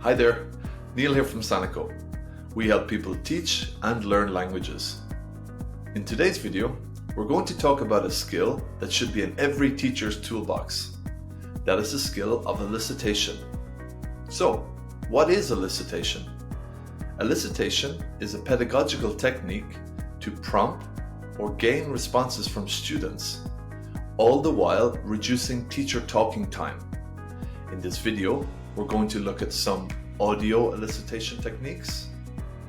Hi there, Neil here from Sanako. We help people teach and learn languages. In today's video, we're going to talk about a skill that should be in every teacher's toolbox. That is the skill of elicitation. So, what is elicitation? Elicitation is a pedagogical technique to prompt or gain responses from students, all the while reducing teacher talking time. In this video, we're going to look at some audio elicitation techniques,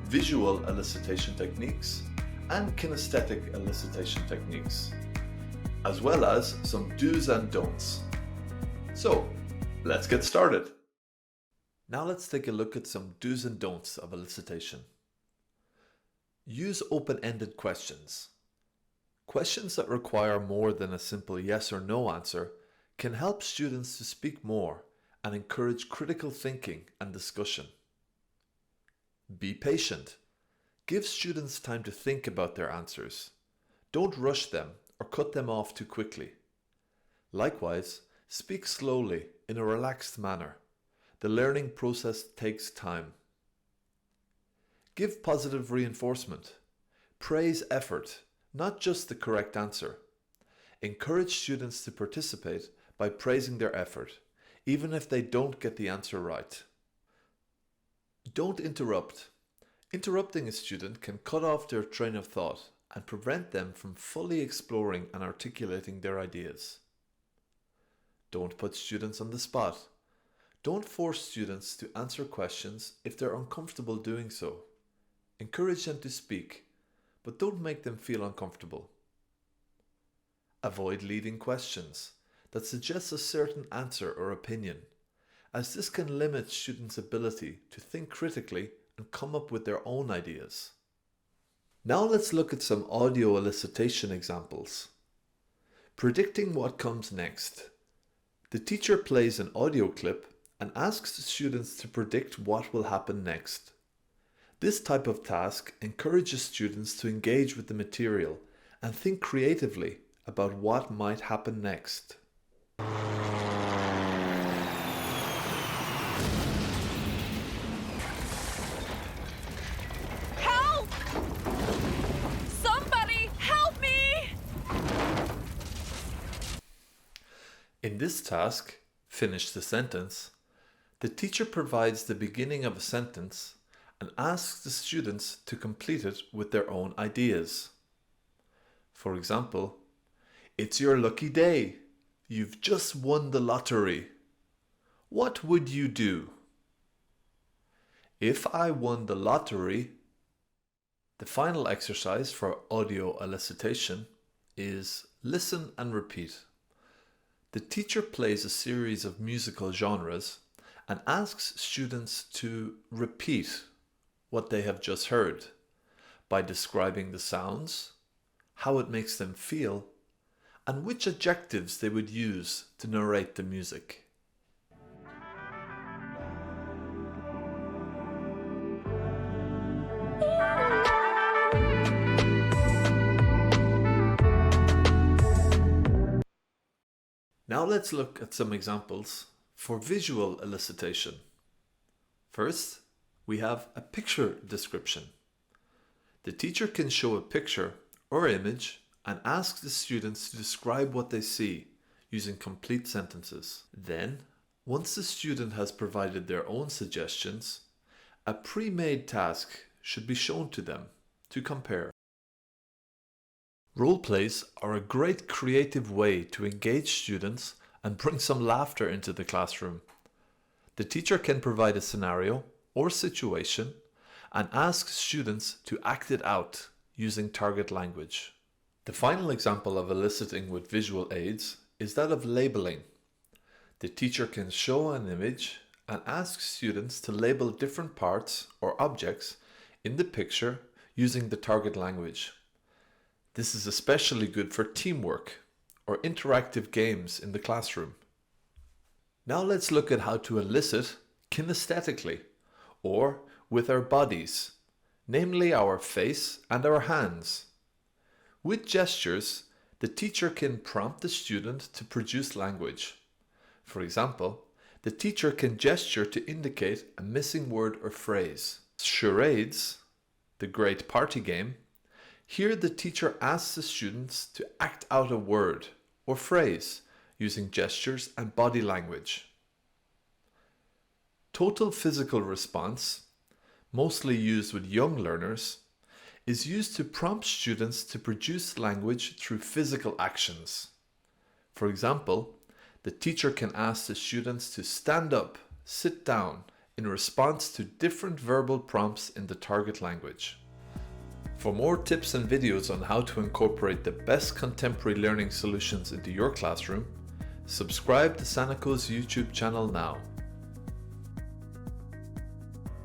visual elicitation techniques, and kinesthetic elicitation techniques, as well as some do's and don'ts. So, let's get started. Now let's take a look at some do's and don'ts of elicitation. Use open-ended questions. Questions that require more than a simple yes or no answer can help students to speak more and encourage critical thinking and discussion. Be patient. Give students time to think about their answers. Don't rush them or cut them off too quickly. Likewise, speak slowly in a relaxed manner. The learning process takes time. Give positive reinforcement. Praise effort, not just the correct answer. Encourage students to participate by praising their effort, even if they don't get the answer right. Don't interrupt. Interrupting a student can cut off their train of thought and prevent them from fully exploring and articulating their ideas. Don't put students on the spot. Don't force students to answer questions if they're uncomfortable doing so. Encourage them to speak, but don't make them feel uncomfortable. Avoid leading questions that suggest a certain answer or opinion, as this can limit students' ability to think critically and come up with their own ideas. Now let's look at some audio elicitation examples. Predicting what comes next. The teacher plays an audio clip and asks the students to predict what will happen next. This type of task encourages students to engage with the material and think creatively about what might happen next. Help! Somebody help me! In this task, finish the sentence, the teacher provides the beginning of a sentence and asks the students to complete it with their own ideas. For example, "It's your lucky day. You've just won the lottery. What would you do?" If I won the lottery. The final exercise for audio elicitation is listen and repeat. The teacher plays a series of musical genres and asks students to repeat what they have just heard by describing the sounds, how it makes them feel, and which adjectives they would use to narrate the music. Now let's look at some examples for visual elicitation. First, we have a picture description. The teacher can show a picture or image and ask the students to describe what they see using complete sentences. Then, once the student has provided their own suggestions, a pre-made task should be shown to them to compare. Role plays are a great creative way to engage students and bring some laughter into the classroom. The teacher can provide a scenario or situation and ask students to act it out using target language. The final example of eliciting with visual aids is that of labeling. The teacher can show an image and ask students to label different parts or objects in the picture using the target language. This is especially good for teamwork or interactive games in the classroom. Now let's look at how to elicit kinesthetically, or with our bodies, namely our face and our hands. With gestures, the teacher can prompt the student to produce language. For example, The teacher can gesture to indicate a missing word or phrase. Charades, the great party game. Here the teacher asks the students to act out a word or phrase using gestures and body language. Total physical response, mostly used with young learners, is used to prompt students to produce language through physical actions. For example, the teacher can ask the students to stand up, sit down, in response to different verbal prompts in the target language. For more tips and videos on how to incorporate the best contemporary learning solutions into your classroom, subscribe to Sanako's YouTube channel now.